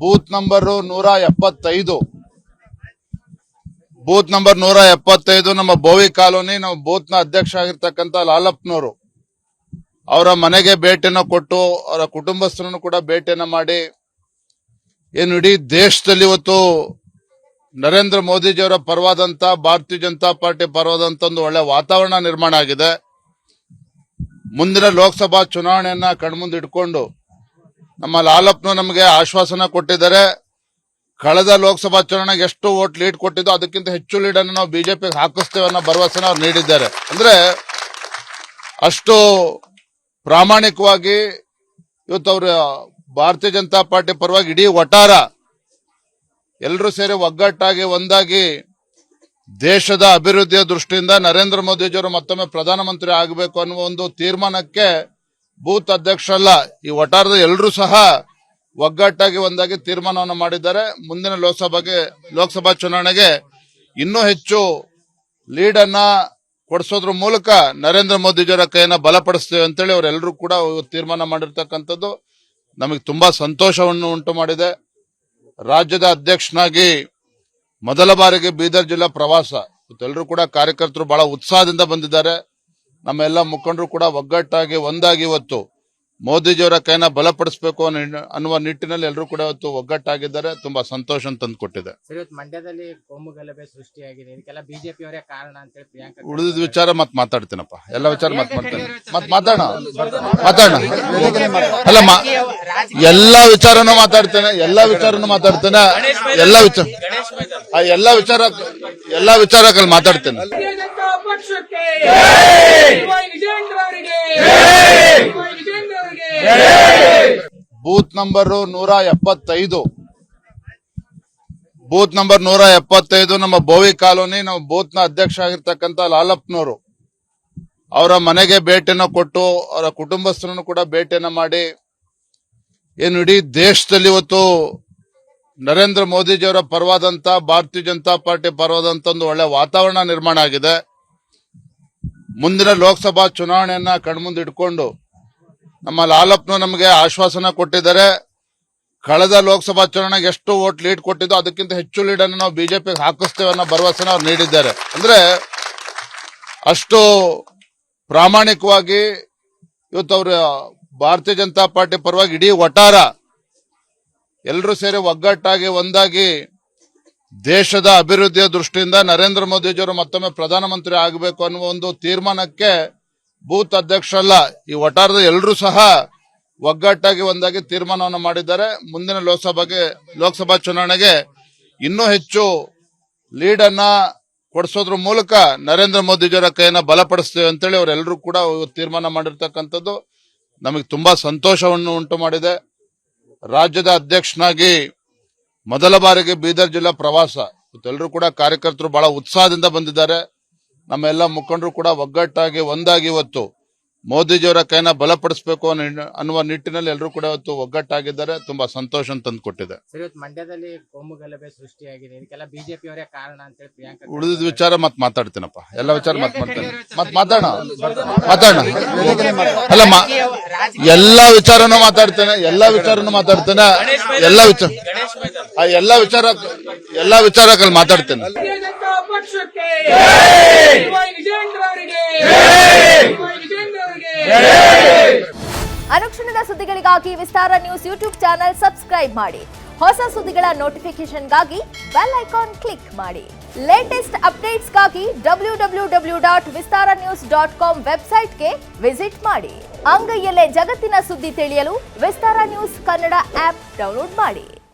Booth number 175 booth number 175 ನಮ್ಮ Bhovi colony ನಮ್ಮ booth ನ ಅಧ್ಯಕ್ಷ ಆಗಿರ್ತಕ್ಕಂಥ ಲಾಲಪ್ಪನವರು ಅವರ ಮನೆಗೆ ಭೇಟಿಯನ್ನು ಕೊಟ್ಟು ಅವರ ಕುಟುಂಬಸ್ಥರನ್ನು ಕೂಡ ಭೇಟಿಯನ್ನು ಮಾಡಿ ಏನು ಇಡೀ ದೇಶದಲ್ಲಿ ಇವತ್ತು ನರೇಂದ್ರ ಮೋದಿಜಿಯವರ ಪರವಾದಂತ ಭಾರತೀಯ ಜನತಾ ಪಾರ್ಟಿ ಪರವಾದಂತ ಒಂದು ಒಳ್ಳೆ ವಾತಾವರಣ ನಿರ್ಮಾಣ ಆಗಿದೆ. ಮುಂದಿನ ಲೋಕಸಭಾ ಚುನಾವಣೆಯನ್ನ ಕಣ್ಮುಂದೆ ಇಟ್ಕೊಂಡು ನಮ್ಮ ಲಾಲಪ್ಪನವರು ನಮಗೆ ಆಶ್ವಾಸನ ಕೊಟ್ಟಿದ್ದಾರೆ. ಕಳೆದ ಲೋಕಸಭಾ ಚುನಾವಣೆಗೆ ಎಷ್ಟು ವೋಟ್ ಲೀಡ್ ಕೊಟ್ಟಿದ್ದು ಅದಕ್ಕಿಂತ ಹೆಚ್ಚು ಲೀಡ್ ಅನ್ನು ನಾವು ಬಿಜೆಪಿಗೆ ಹಾಕಿಸ್ತೇವೆ ಅನ್ನೋ ಭರವಸೆನ ಅವ್ರು ನೀಡಿದ್ದಾರೆ. ಅಂದ್ರೆ ಅಷ್ಟು ಪ್ರಾಮಾಣಿಕವಾಗಿ ಇವತ್ತು ಅವರು ಭಾರತೀಯ ಜನತಾ ಪಾರ್ಟಿ ಪರವಾಗಿ ಇಡೀ ವಟಾರ ಎಲ್ಲರೂ ಸೇರಿ ಒಗ್ಗಟ್ಟಾಗಿ ಒಂದಾಗಿ ದೇಶದ ಅಭಿವೃದ್ಧಿಯ ದೃಷ್ಟಿಯಿಂದ ನರೇಂದ್ರ ಮೋದಿಜಿಯವರು ಮತ್ತೊಮ್ಮೆ ಪ್ರಧಾನಮಂತ್ರಿ ಆಗಬೇಕು ಅನ್ನುವ ಒಂದು ತೀರ್ಮಾನಕ್ಕೆ ಬೂತ್ ಅಧ್ಯಕ್ಷರಲ್ಲ ಈ ವಟಾರದ ಎಲ್ಲರೂ ಸಹ ಒಗ್ಗಟ್ಟಾಗಿ ಒಂದಾಗಿ ತೀರ್ಮಾನವನ್ನು ಮಾಡಿದ್ದಾರೆ. ಮುಂದಿನ ಲೋಕಸಭಾ ಚುನಾವಣೆಗೆ ಇನ್ನೂ ಹೆಚ್ಚು ಲೀಡ್ ಅನ್ನ ಕೊಡಿಸೋದ್ರ ಮೂಲಕ ನರೇಂದ್ರ ಮೋದಿಜಿಯವರ ಕೈಯನ್ನ ಬಲಪಡಿಸ್ತೇವೆ ಅಂತೇಳಿ ಅವರೆಲ್ಲರೂ ಕೂಡ ತೀರ್ಮಾನ ಮಾಡಿರ್ತಕ್ಕಂಥದ್ದು ನಮಗೆ ತುಂಬಾ ಸಂತೋಷವನ್ನು ಉಂಟು ಮಾಡಿದೆ. ರಾಜ್ಯದ ಅಧ್ಯಕ್ಷನಾಗಿ ಮೊದಲ ಬಾರಿಗೆ ಬೀದರ್ ಜಿಲ್ಲಾ ಪ್ರವಾಸ ಎಲ್ಲರೂ ಕೂಡ ಕಾರ್ಯಕರ್ತರು ಬಹಳ ಉತ್ಸಾಹದಿಂದ ಬಂದಿದ್ದಾರೆ. ನಮ್ಮ ಎಲ್ಲ ಮುಖಂಡರು ಕೂಡ ಒಗ್ಗಟ್ಟಾಗಿ ಒಂದಾಗಿ ಇವತ್ತು ಮೋದಿಜಿಯವರ ಕೈನ ಬಲಪಡಿಸಬೇಕು ಅನ್ನುವ ನಿಟ್ಟಿನಲ್ಲಿ ಎಲ್ಲರೂ ಕೂಡ ಇವತ್ತು ಒಗ್ಗಟ್ಟಾಗಿದ್ದಾರೆ. ತುಂಬಾ ಸಂತೋಷ ತಂದುಕೊಟ್ಟಿದೆ. ಮಂಡ್ಯದಲ್ಲಿ ಕೋಮು ಗಲಭೆ ಸೃಷ್ಟಿಯಾಗಿದೆ, ಇದಕ್ಕೆಲ್ಲ ಬಿಜೆಪಿ ಅವರೇ ಕಾರಣ ಅಂತ ಹೇಳಿ ಪ್ರಿಯಾಂಕಾ ಉಳಿದ ವಿಚಾರ ಮತ್ ಮಾತಾಡ್ತೀನಪ್ಪ. ಎಲ್ಲ ವಿಚಾರ ಮಾತಾಡೋಣ ಅಲ್ಲ ಎಲ್ಲಾ ವಿಚಾರನೂ ಮಾತಾಡ್ತೇನೆ. ಎಲ್ಲಾ ವಿಚಾರಕ್ಕೆ ಮಾತಾಡ್ತೇನೆ. ಬೂತ್ ನಂಬರ್ 175 ಬೂತ್ ನಂಬರ್ 175 ನಮ್ಮ ಬೋವಿ ಕಾಲೋನಿ ನಮ್ಮ ಬೂತ್ ನ ಅಧ್ಯಕ್ಷ ಆಗಿರ್ತಕ್ಕಂಥ ಲಾಲಪ್ಪನವರು ಅವರ ಮನೆಗೆ ಭೇಟಿಯನ್ನು ಕೊಟ್ಟು ಅವರ ಕುಟುಂಬಸ್ಥರನ್ನು ಕೂಡ ಭೇಟಿಯನ್ನು ಮಾಡಿ ಏನು ಇಡೀ ದೇಶದಲ್ಲಿ ಇವತ್ತು ನರೇಂದ್ರ ಮೋದಿಜಿಯವರ ಪರವಾದಂತ ಭಾರತೀಯ ಜನತಾ ಪಾರ್ಟಿ ಪರವಾದಂತ ಒಂದು ಒಳ್ಳೆ ವಾತಾವರಣ ನಿರ್ಮಾಣ ಆಗಿದೆ. ಮುಂದಿನ ಲೋಕಸಭಾ ಚುನಾವಣೆಯನ್ನ ಕಣ್ಮುಂದೆ ಇಟ್ಕೊಂಡು ನಮ್ಮ ಲಾಲಪ್ಪನವರು ನಮಗೆ ಆಶ್ವಾಸನ ಕೊಟ್ಟಿದ್ದಾರೆ. ಕಳೆದ ಲೋಕಸಭಾ ಚುನಾವಣೆಗೆ ಎಷ್ಟು ವೋಟ್ ಲೀಡ್ ಕೊಟ್ಟಿದ್ದು ಅದಕ್ಕಿಂತ ಹೆಚ್ಚು ಲೀಡ್ ಅನ್ನು ನಾವು ಬಿಜೆಪಿಗೆ ಹಾಕಿಸ್ತೇವೆ ಅನ್ನೋ ಭರವಸೆನ ಅವ್ರು ನೀಡಿದ್ದಾರೆ. ಅಂದ್ರೆ ಅಷ್ಟು ಪ್ರಾಮಾಣಿಕವಾಗಿ ಇವತ್ತು ಅವರು ಭಾರತೀಯ ಜನತಾ ಪಾರ್ಟಿ ಪರವಾಗಿ ಇಡೀ ವಟಾರ ಎಲ್ಲರೂ ಸೇರಿ ಒಗ್ಗಟ್ಟಾಗಿ ಒಂದಾಗಿ ದೇಶದ ಅಭಿವೃದ್ಧಿಯ ದೃಷ್ಟಿಯಿಂದ ನರೇಂದ್ರ ಮೋದಿಜಿಯವರು ಮತ್ತೊಮ್ಮೆ ಪ್ರಧಾನಮಂತ್ರಿ ಆಗಬೇಕು ಅನ್ನುವ ಒಂದು ತೀರ್ಮಾನಕ್ಕೆ ಬೂತ್ ಅಧ್ಯಕ್ಷರಲ್ಲ ಈ ವಟಾರದ ಎಲ್ಲರೂ ಸಹ ಒಗ್ಗಟ್ಟಾಗಿ ಒಂದಾಗಿ ತೀರ್ಮಾನವನ್ನು ಮಾಡಿದ್ದಾರೆ. ಮುಂದಿನ ಲೋಕಸಭಾ ಚುನಾವಣೆಗೆ ಇನ್ನೂ ಹೆಚ್ಚು ಲೀಡ್ ಅನ್ನ ಕೊಡಿಸೋದ್ರ ಮೂಲಕ ನರೇಂದ್ರ ಮೋದಿಜಿಯವರ ಕೈಯನ್ನ ಬಲಪಡಿಸ್ತೇವೆ ಅಂತೇಳಿ ಅವರೆಲ್ಲರೂ ಕೂಡ ತೀರ್ಮಾನ ಮಾಡಿರ್ತಕ್ಕಂಥದ್ದು ನಮಗೆ ತುಂಬಾ ಸಂತೋಷವನ್ನು ಉಂಟು ಮಾಡಿದೆ. ರಾಜ್ಯದ ಅಧ್ಯಕ್ಷನಾಗಿ ಮೊದಲ ಬಾರಿಗೆ ಬೀದರ್ ಜಿಲ್ಲಾ ಪ್ರವಾಸ ಎಲ್ಲರೂ ಕೂಡ ಕಾರ್ಯಕರ್ತರು ಬಹಳ ಉತ್ಸಾಹದಿಂದ ಬಂದಿದ್ದಾರೆ. ನಮ್ಮ ಎಲ್ಲ ಮುಖಂಡರು ಕೂಡ ಒಗ್ಗಟ್ಟಾಗಿ ಒಂದಾಗಿ ಇವತ್ತು ಮೋದಿಜಿಯವರ ಕೈನ ಬಲಪಡಿಸಬೇಕು ಅನ್ನುವ ನಿಟ್ಟಿನಲ್ಲಿ ಎಲ್ಲರೂ ಕೂಡ ಇವತ್ತು ಒಗ್ಗಟ್ಟಾಗಿದ್ದಾರೆ. ತುಂಬಾ ಸಂತೋಷ ತಂದುಕೊಟ್ಟಿದೆ. ಮಂಡ್ಯದಲ್ಲಿ ಕೋಮು ಗಲಭೆ ಸೃಷ್ಟಿಯಾಗಿದೆ, ಇದಕ್ಕೆಲ್ಲ ಬಿಜೆಪಿ ಅವರೇ ಕಾರಣ ಅಂತ ಹೇಳಿ ಪ್ರಿಯಾಂಕಾ ಉಳಿದ ವಿಚಾರ ಮಾತಾಡ್ತೀನಪ್ಪ. ಎಲ್ಲ ವಿಚಾರ ಮಾತಾಡೋಣ ಅಲ್ಲ ಎಲ್ಲಾ ವಿಚಾರನೂ ಮಾತಾಡ್ತೇನೆ. ಎಲ್ಲಾ ವಿಚಾರಕ್ಕೆ ಮಾತಾಡ್ತೇನೆ. ಅನುಕ್ಷಣದ ಸುದ್ದಿಗಳಿಗಾಗಿ ವಿಸ್ತಾರ ನ್ಯೂಸ್ ಯೂಟ್ಯೂಬ್ ಚಾನೆಲ್ ಸಬ್ಸ್ಕ್ರೈಬ್ ಮಾಡಿ. ಹೊಸ ಸುದ್ದಿಗಳ ನೋಟಿಫಿಕೇಶನ್ಗಾಗಿ ಬೆಲ್ ಐಕಾನ್ ಕ್ಲಿಕ್ ಮಾಡಿ. ಲೇಟೆಸ್ಟ್ ಅಪ್ಡೇಟ್ಸ್ಗಾಗಿ www.vistaranews.com ವೆಬ್ಸೈಟ್ಗೆ ವಿಸಿಟ್ ಮಾಡಿ. ಅಂಗೈಯಲ್ಲೇ ಜಗತ್ತಿನ ಸುದ್ದಿ ತಿಳಿಯಲು ವಿಸ್ತಾರ ನ್ಯೂಸ್ ಕನ್ನಡ ಆಪ್ ಡೌನ್ಲೋಡ್ ಮಾಡಿ.